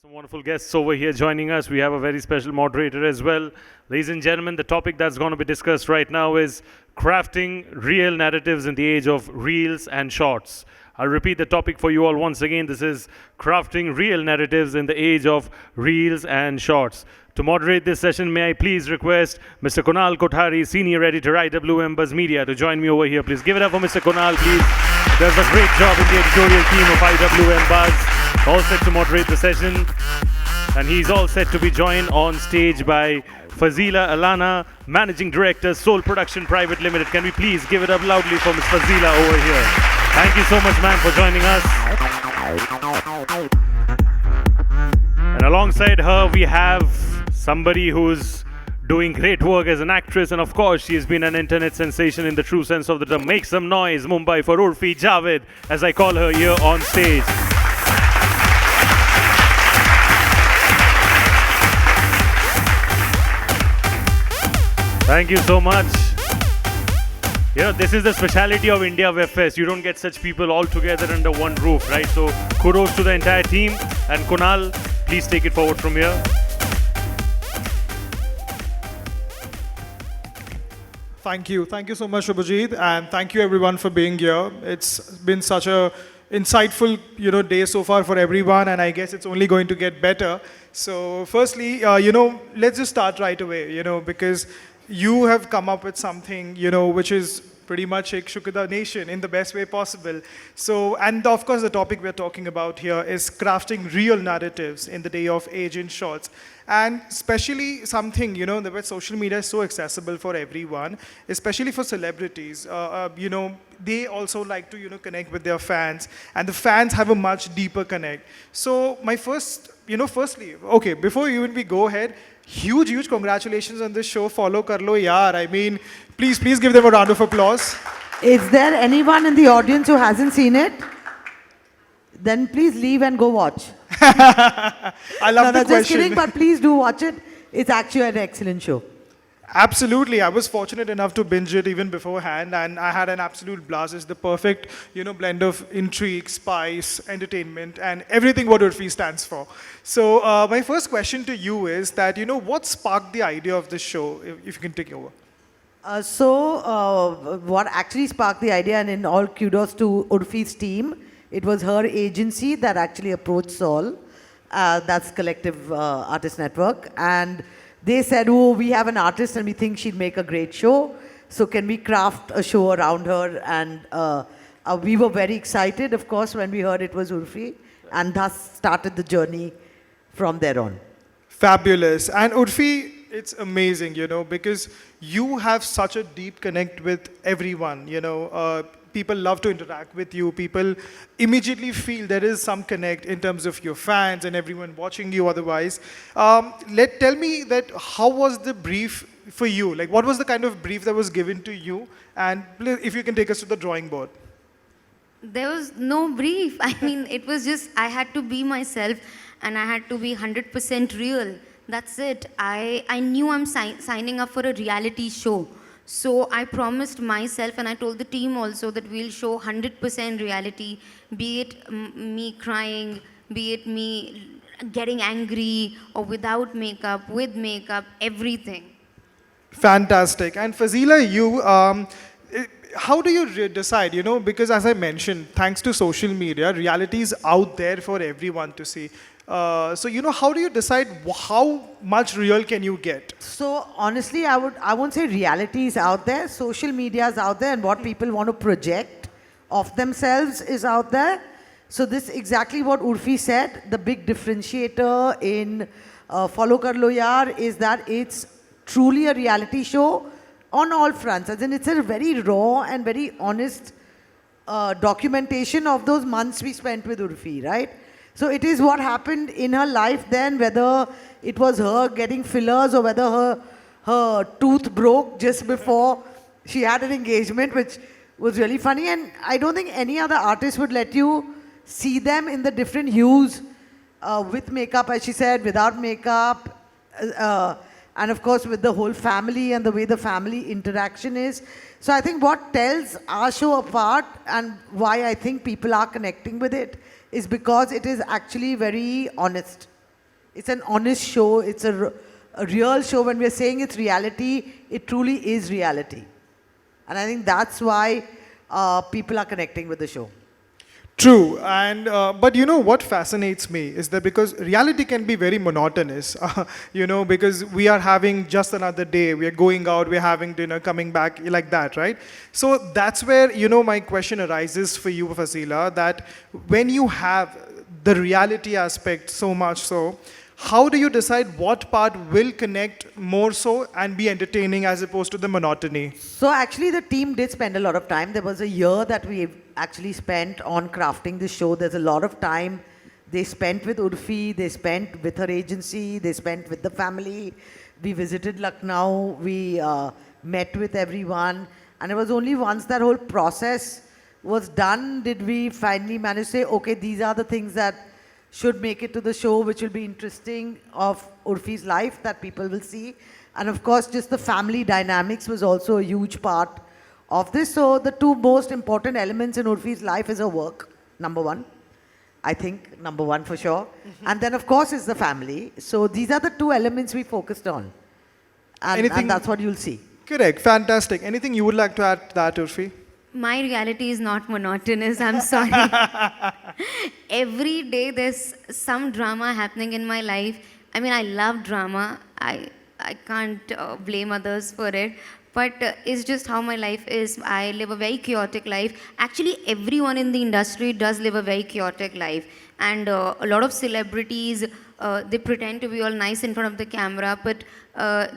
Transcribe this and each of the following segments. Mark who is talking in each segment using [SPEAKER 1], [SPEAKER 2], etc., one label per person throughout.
[SPEAKER 1] Some wonderful guests over here joining us. We have a very special moderator as well. Ladies and gentlemen, the topic that's going to be discussed right now is crafting real narratives in the age of reels and shorts. I'll repeat the topic for you all once again. This is crafting real narratives in the age of reels and shorts. To moderate this session, may I please request Mr. Kunal Kothari, Senior Editor, IWMBuzz Media, to join me over here. Please give it up for Mr. Kunal, please. Does a great job in the editorial team of IWMBuzz. All set to moderate the session. And he's all set to be joined on stage by Fazila Allana, Managing Director, Soul Production Private Limited. Can we please give it up loudly for Ms. Fazila over here? Thank you so much, ma'am, for joining us. And alongside her, we have somebody who's doing great work as an actress, and of course, she's been an internet sensation in the true sense of the term. Make some noise, Mumbai, for Uorfi, Javed, as I call her here on stage. Thank you so much. You know, this is the speciality of India Web Fest. You don't get such people all together under one roof, right? So kudos to the entire team. And Kunal, please take it forward from here.
[SPEAKER 2] Thank you. Thank you so much, Shubhajit. And thank you everyone for being here. It's been such a insightful, day so far for everyone, and I guess it's only going to get better. So firstly, let's just start right away, because you have come up with something, which is pretty much Ek Shukida Nation in the best way possible. So, and of course, the topic we're talking about here is crafting real narratives in the day of age in shorts. And especially something, where social media is so accessible for everyone, especially for celebrities. They also like to, connect with their fans, and the fans have a much deeper connect. So my firstly, okay, before even we go ahead, huge congratulations on this show. Follow Karlo Yaar. I mean, please give them a round of applause.
[SPEAKER 3] Is there anyone in the audience who hasn't seen it? Then please leave and go watch.
[SPEAKER 2] I love the question.
[SPEAKER 3] Just kidding, but please do watch it. It's actually an excellent show.
[SPEAKER 2] Absolutely. I was fortunate enough to binge it even beforehand, and I had an absolute blast. It's the perfect, blend of intrigue, spice, entertainment, and everything what Uorfi stands for. So my first question to you is that, what sparked the idea of this show, if you can take it over?
[SPEAKER 3] What actually sparked the idea, and in all kudos to Uorfi's team, it was her agency that actually approached Saul. That's Collective Artist Network. And they said, oh, we have an artist and we think she'd make a great show. So can we craft a show around her? And we were very excited, of course, when we heard it was Uorfi. And thus started the journey from there on.
[SPEAKER 2] Fabulous. And Uorfi, it's amazing, because you have such a deep connect with everyone, people love to interact with you. People immediately feel there is some connect in terms of your fans and everyone watching you otherwise. Tell me that how was the brief for you? Like, what was the kind of brief that was given to you? And if you can take us to the drawing board.
[SPEAKER 4] There was no brief. I mean, it was just, I had to be myself and I had to be 100% real. That's it. I knew I'm signing up for a reality show. So I promised myself, and I told the team also, that we'll show 100% reality, be it me crying, be it me getting angry, or without makeup, with makeup, everything.
[SPEAKER 2] Fantastic. And Fazila, you, how do you decide, because as I mentioned, thanks to social media, reality is out there for everyone to see. So, how do you decide how much real can you get?
[SPEAKER 3] So, honestly, I won't say reality is out there. Social media is out there, and what people want to project of themselves is out there. So, this is exactly what Uorfi said. The big differentiator in Follow Karlo Yaar is that it's truly a reality show on all fronts. As in, it's a very raw and very honest documentation of those months we spent with Uorfi, right? So it is what happened in her life then, whether it was her getting fillers or whether her tooth broke just before she had an engagement, which was really funny. And I don't think any other artist would let you see them in the different hues, with makeup, as she said, without makeup, and of course with the whole family and the way the family interaction is. So I think what tells our show apart and why I think people are connecting with it is because it is actually very honest. It's an honest show. It's a real show. When we're saying it's reality, it truly is reality. And I think that's why people are connecting with the show.
[SPEAKER 2] True, and but you know what fascinates me is that because reality can be very monotonous, because we are having just another day, we are going out, we're having dinner, coming back like that, right? So that's where my question arises for you, Fazila, that when you have the reality aspect so much so, how do you decide what part will connect more so and be entertaining as opposed to the monotony?
[SPEAKER 3] So actually the team did spend a lot of time. There was a year that we actually spent on crafting the show. There's a lot of time they spent with Uorfi, they spent with her agency, they spent with the family. We visited Lucknow, we met with everyone. And it was only once that whole process was done did we finally manage to say, okay, these are the things that should make it to the show, which will be interesting of Uorfi's life that people will see. And of course, just the family dynamics was also a huge part of this. So the two most important elements in Uorfi's life is her work, number one. I think number one for sure. And then of course is the family. So these are the two elements we focused on. And that's what you'll see.
[SPEAKER 2] Correct, fantastic. Anything you would like to add to that, Uorfi?
[SPEAKER 4] My reality is not monotonous, I'm sorry. Every day there's some drama happening in my life. I mean, I love drama. I can't blame others for it. But it's just how my life is. I live a very chaotic life. Actually, everyone in the industry does live a very chaotic life. And a lot of celebrities, they pretend to be all nice in front of the camera, but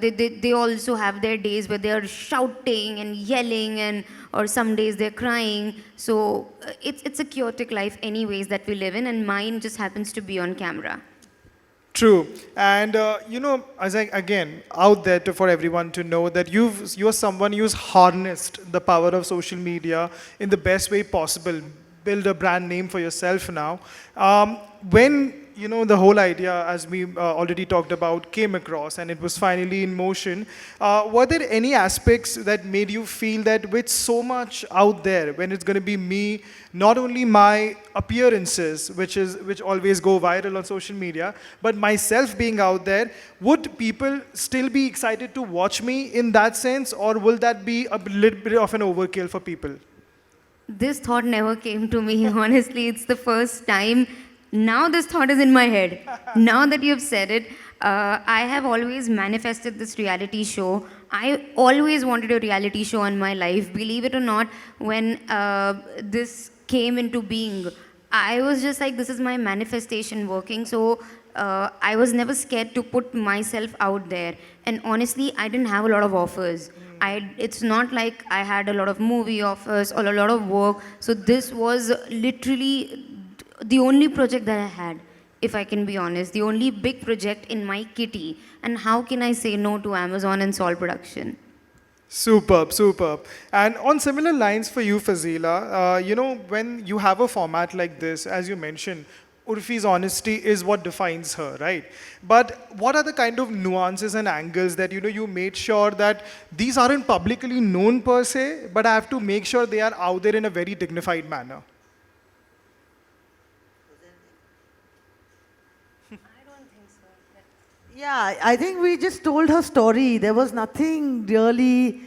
[SPEAKER 4] they also have their days where they are shouting and yelling, or some days they're crying. So it's a chaotic life anyways that we live in, and mine just happens to be on camera.
[SPEAKER 2] True. And, as again, out there for everyone to know that you are someone who's harnessed the power of social media in the best way possible, build a brand name for yourself now. When the whole idea, as we already talked about, came across and it was finally in motion, were there any aspects that made you feel that with so much out there, when it's going to be me, not only my appearances, which always go viral on social media, but myself being out there, would people still be excited to watch me in that sense, or will that be a little bit of an overkill for people?
[SPEAKER 4] This thought never came to me, honestly. It's the first time. Now this thought is in my head. Now that you've said it, I have always manifested this reality show. I always wanted a reality show in my life. Believe it or not, when this came into being, I was just like, this is my manifestation working. So I was never scared to put myself out there. And honestly, I didn't have a lot of offers. It's not like I had a lot of movie offers or a lot of work. So this was literally the only project that I had, if I can be honest, the only big project in my kitty. And how can I say no to Amazon and Sol Production?
[SPEAKER 2] Superb, superb. And on similar lines for you, Fazila, when you have a format like this, as you mentioned, Uorfi's honesty is what defines her, right? But what are the kind of nuances and angles that you made sure that these aren't publicly known per se, but I have to make sure they are out there in a very dignified manner?
[SPEAKER 3] Yeah, I think we just told her story. There was nothing really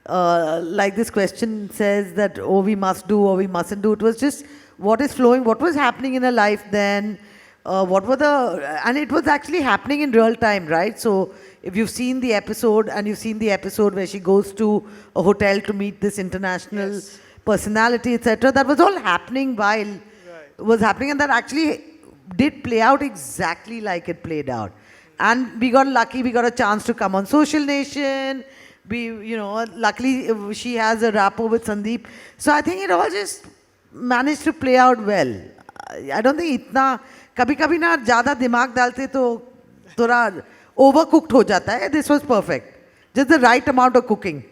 [SPEAKER 3] like this question says that, oh, we must do or we mustn't do. It was just what is flowing, what was happening in her life then, and it was actually happening in real time, right? So if you've seen the episode and you've seen the episode where she goes to a hotel to meet this international personality, etc., that was all happening while it was happening, and that actually did play out exactly like it played out. And we got lucky, we got a chance to come on Social Nation. Luckily she has a rapport with Sandeep. So I think it all just managed to play out well. I don't think itna, kabhi na zyada dimag dalte to thoda overcooked ho jata hai. This was perfect. Just the right amount of cooking.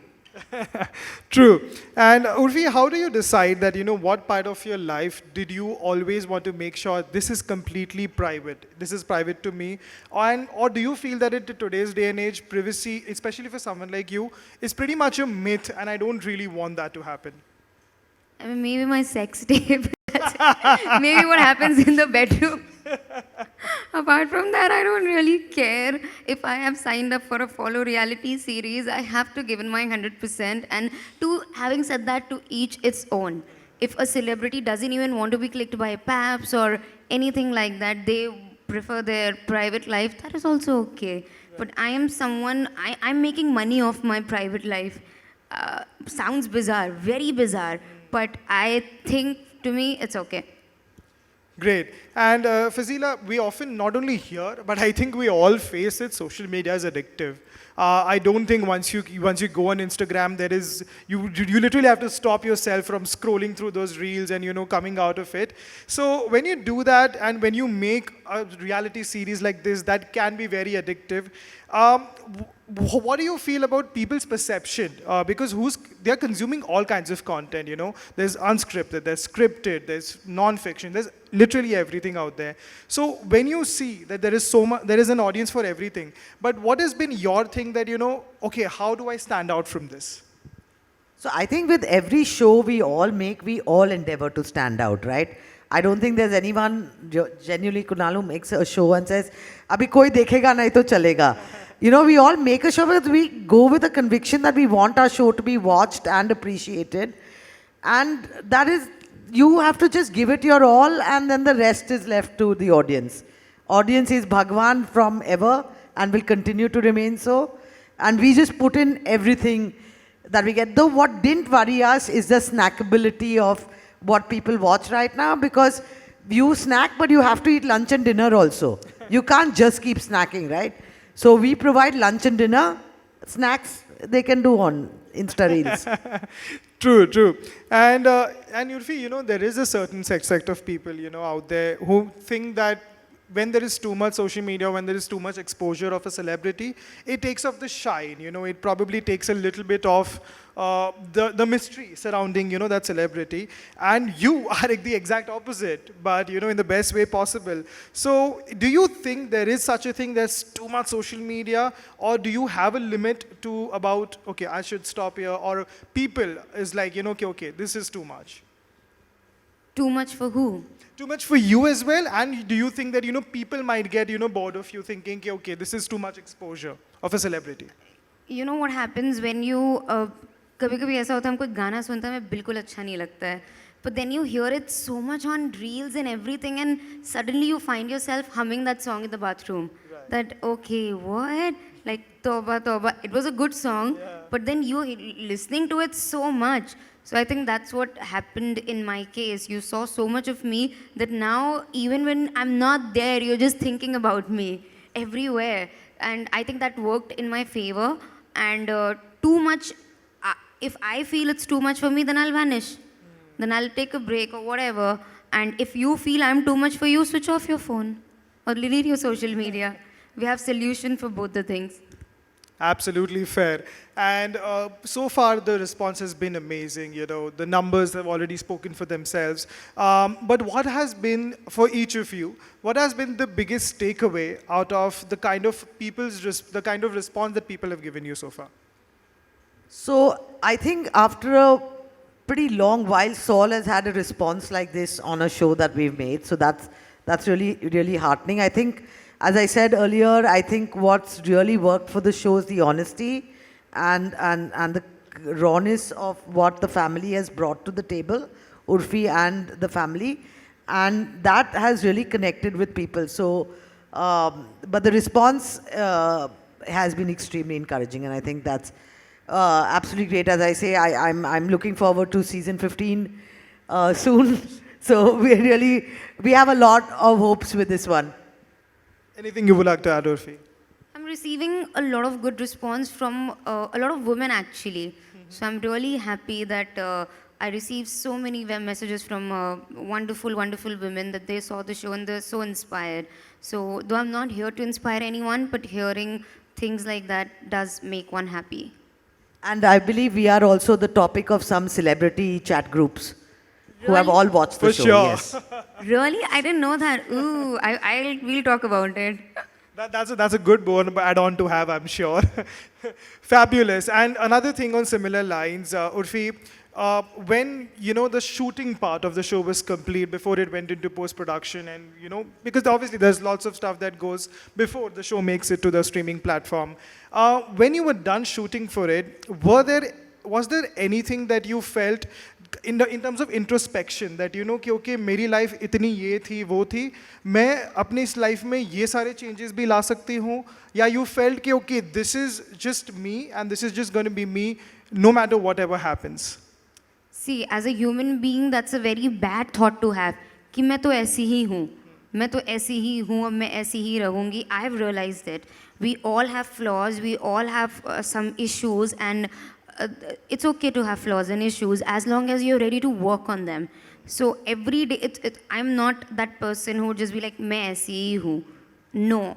[SPEAKER 2] True. And Uorfi, how do you decide that, what part of your life did you always want to make sure this is completely private? This is private to me. Or do you feel that in today's day and age, privacy, especially for someone like you, is pretty much a myth and I don't really want that to happen?
[SPEAKER 4] I mean, maybe my sex tape. Maybe what happens in the bedroom. Apart from that, I don't really care if I have signed up for a follow reality series. I have to give in my 100%. And to having said that, to each its own. If a celebrity doesn't even want to be clicked by paps or anything like that, they prefer their private life, that is also okay. But I am someone, I'm making money off my private life. Sounds bizarre, very bizarre, but I think to me it's okay.
[SPEAKER 2] Great. And Fazila, we often not only hear, but I think we all face it. Social media is addictive. I don't think once you go on Instagram, there is you literally have to stop yourself from scrolling through those reels and coming out of it. So when you do that and when you make a reality series like this, that can be very addictive. What do you feel about people's perception? Because they're consuming all kinds of content. There's unscripted, there's scripted, there's non-fiction, there's literally everything out there. So when you see that there is so much, there is an audience for everything. But what has been your thing that okay, how do I stand out from this?
[SPEAKER 3] So I think with every show we all make, we all endeavor to stand out, right? I don't think there's anyone genuinely, Kunal, who makes a show and says, "Abhi koi dekhega nahi to chalega." We all make a show because we go with a conviction that we want our show to be watched and appreciated. And that is, you have to just give it your all, and then the rest is left to the audience. Audience is Bhagwan from ever and will continue to remain so. And we just put in everything that we get. Though what didn't worry us is the snackability of what people watch right now, because you snack, but you have to eat lunch and dinner also. You can't just keep snacking, right? So we provide lunch and dinner. Snacks they can do on Insta Reels.
[SPEAKER 2] True. And Uorfi, there is a certain sect of people, out there who think that when there is too much social media, when there is too much exposure of a celebrity, it takes off the shine. It probably takes a little bit of the mystery surrounding, that celebrity. And you are the exact opposite, but, in the best way possible. So do you think there is such a thing, there's too much social media, or do you have a limit to about, okay, I should stop here, or people is like, okay, this is too much?
[SPEAKER 4] Too much for who?
[SPEAKER 2] Too much for you as well? And do you think that, people might get, bored of you thinking, okay, this is too much exposure of a celebrity?
[SPEAKER 4] You know what happens when you कभी-कभी ऐसा होता है हम कोई गाना सुनता है हमें बिल्कुल अच्छा नहीं लगता है but then you hear it so much on reels and everything and suddenly you find yourself humming that song in the bathroom. Right. That okay, what? Like Toba Toba. It was a good song, but then you listening to it so much. So I think that's what happened in my case. You saw so much of me that now even when I'm not there, you're just thinking about me everywhere. And I think that worked in my favor. And too much, if I feel it's too much for me, then I'll vanish. Then I'll take a break or whatever. And if you feel I'm too much for you, switch off your phone or delete your social media. We have solution for both the things.
[SPEAKER 2] Absolutely fair. And so far, the response has been amazing. The numbers have already spoken for themselves. But what has been, for each of you, what has been the biggest takeaway out of the kind of the kind of response that people have given you so far?
[SPEAKER 3] So I think after a pretty long while, Saul has had a response like this on a show that we've made. So that's really, really heartening. I think, as I said earlier, I think what's really worked for the show is the honesty and the rawness of what the family has brought to the table, Uorfi and the family. And that has really connected with people. So, but the response has been extremely encouraging. And I think that's absolutely great. As I say, I'm looking forward to season 15 soon. So we have a lot of hopes with this one.
[SPEAKER 2] Anything you would like to add, Uorfi?
[SPEAKER 4] I'm receiving a lot of good response from a lot of women actually. So I'm really happy that I received so many web messages from wonderful, wonderful women that they saw the show and they're so inspired. So though I'm not here to inspire anyone, but hearing things like that does make one happy.
[SPEAKER 3] And I believe we are also the topic of some celebrity chat groups who have all watched the
[SPEAKER 2] For
[SPEAKER 3] show.
[SPEAKER 2] sure.
[SPEAKER 3] Yes.
[SPEAKER 4] Really? I didn't know that. Ooh, we'll talk about it.
[SPEAKER 2] That's a good add-on to have, I'm sure. Fabulous. And another thing on similar lines, Uorfi, when the shooting part of the show was complete before it went into post-production, and because obviously there's lots of stuff that goes before the show makes it to the streaming platform. When you were done shooting for it, was there anything that you felt in terms of introspection that कि okay मेरी life इतनी ये थी वो थी, मैं अपनी इस life में ये सारे changes भी ला सकती हूँ, या you felt कि okay this is just me and this is just going to be me no matter whatever happens?
[SPEAKER 4] See, as a human being, that's a very bad thought to have. कि मैं तो ऐसी ही हूँ, मैं तो ऐसी ही हूँ, अब मैं ऐसी ही रहूँगी. I've realized it. We all have flaws. We all have some issues, and it's okay to have flaws and issues as long as you're ready to work on them. So every day, I'm not that person who would just be like, मैं ऐसी ही हूँ. No,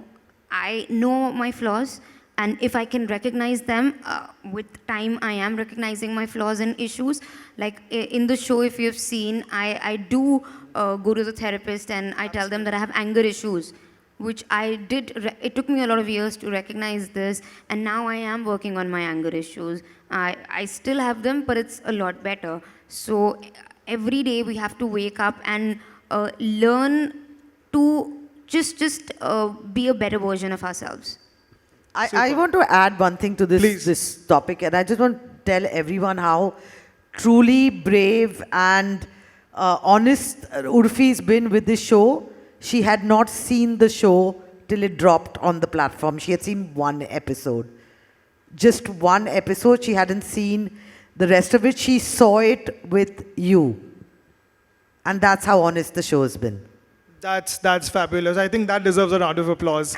[SPEAKER 4] I know my flaws. And if I can recognize them, with time I am recognizing my flaws and issues. Like in the show, if you've seen, I do go to the therapist and I tell them that I have anger issues, which I did. It took me a lot of years to recognize this, and now I am working on my anger issues. I still have them, but it's a lot better. So every day we have to wake up and learn to just be a better version of ourselves.
[SPEAKER 3] I want to add one thing to this topic, and I just want to tell everyone how truly brave and honest Uorfi's been with this show. She had not seen the show till it dropped on the platform. She had seen one episode. Just one episode. She hadn't seen the rest of it. She saw it with you. And that's how honest the show has been.
[SPEAKER 2] That's fabulous. I think that deserves a round of applause.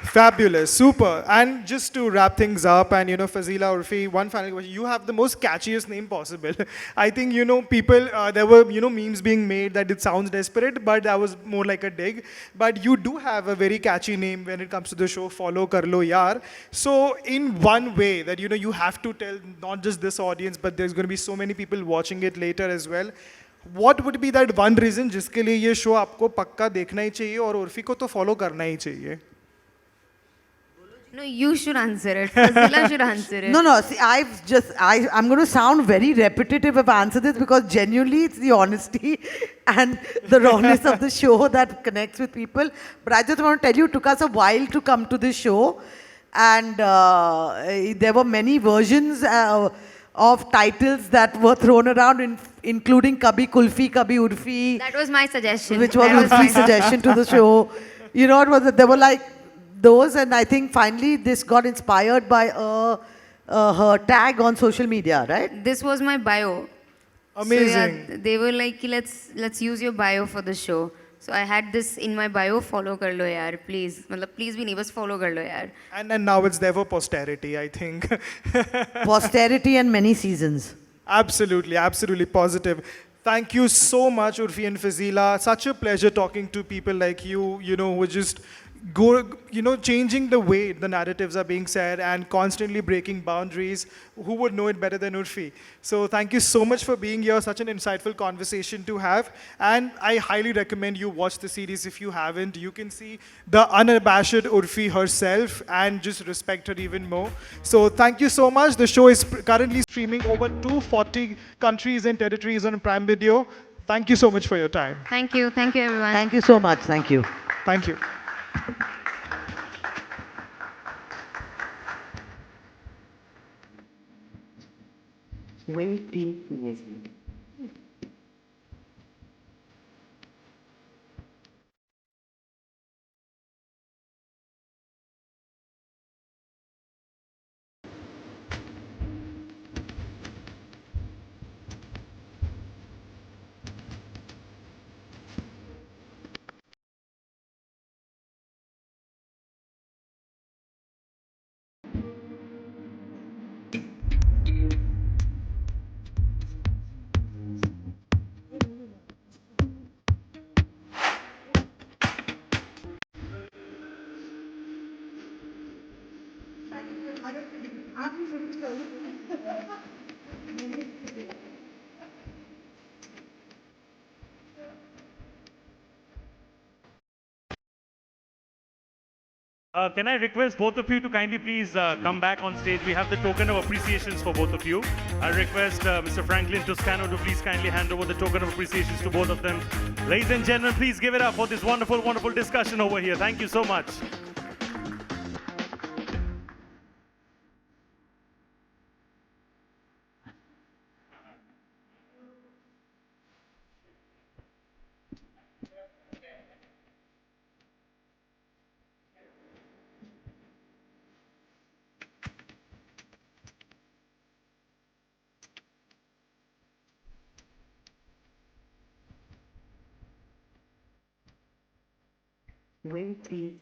[SPEAKER 2] Fabulous, super. And just to wrap things up, and Fazila, Uorfi, one final question. You have the most catchiest name possible. I think people, there were memes being made that it sounds desperate, but that was more like a dig. But you do have a very catchy name when it comes to the show, Follow Karlo Yaar. So in one way that you have to tell not just this audience, but there's going to be so many people watching it later as well. What would be that one reason जिसके लिए ये show आपको पक्का देखना ही चाहिए और उर्फी को तो follow करना ही चाहिए?
[SPEAKER 4] No, you should answer it. Fazila should answer it.
[SPEAKER 3] No. See, I'm going to sound very repetitive if I answer this, because genuinely it's the honesty and the rawness of the show that connects with people. But I just want to tell you, it took us a while to come to this show. And there were many versions of titles that were thrown around, including Kabhi Kulfi, Kabhi Uorfi.
[SPEAKER 4] That was my suggestion.
[SPEAKER 3] Which was Uorfi's suggestion to the show. There were like those, and I think finally this got inspired by her tag on social media, right?
[SPEAKER 4] This was my bio.
[SPEAKER 2] Amazing.
[SPEAKER 4] So yeah, they were like, let's use your bio for the show. So I had this in my bio, follow kar lo yaar, please. Please be neighbors, follow kar lo yaar.
[SPEAKER 2] And now it's there for posterity, I think.
[SPEAKER 3] Posterity and many seasons.
[SPEAKER 2] Absolutely, absolutely positive. Thank you so much, Uorfi and Fazila. Such a pleasure talking to people like you, who just changing the way the narratives are being said and constantly breaking boundaries. Who would know it better than Uorfi? So thank you so much for being here. Such an insightful conversation to have. And I highly recommend you watch the series if you haven't. You can see the unabashed Uorfi herself and just respect her even more. So thank you so much. The show is currently streaming over 240 countries and territories on Prime Video. Thank you so much for your time.
[SPEAKER 4] Thank you everyone.
[SPEAKER 3] Thank you so much. Thank you.
[SPEAKER 2] Thank you.
[SPEAKER 1] Can I request both of you to kindly please come back on stage? We have the token of appreciations for both of you. I request Mr. Franklin Toscano to please kindly hand over the token of appreciations to both of them. Ladies and gentlemen, please give it up for this wonderful, wonderful discussion over here. Thank you so much.
[SPEAKER 5] Wait, please.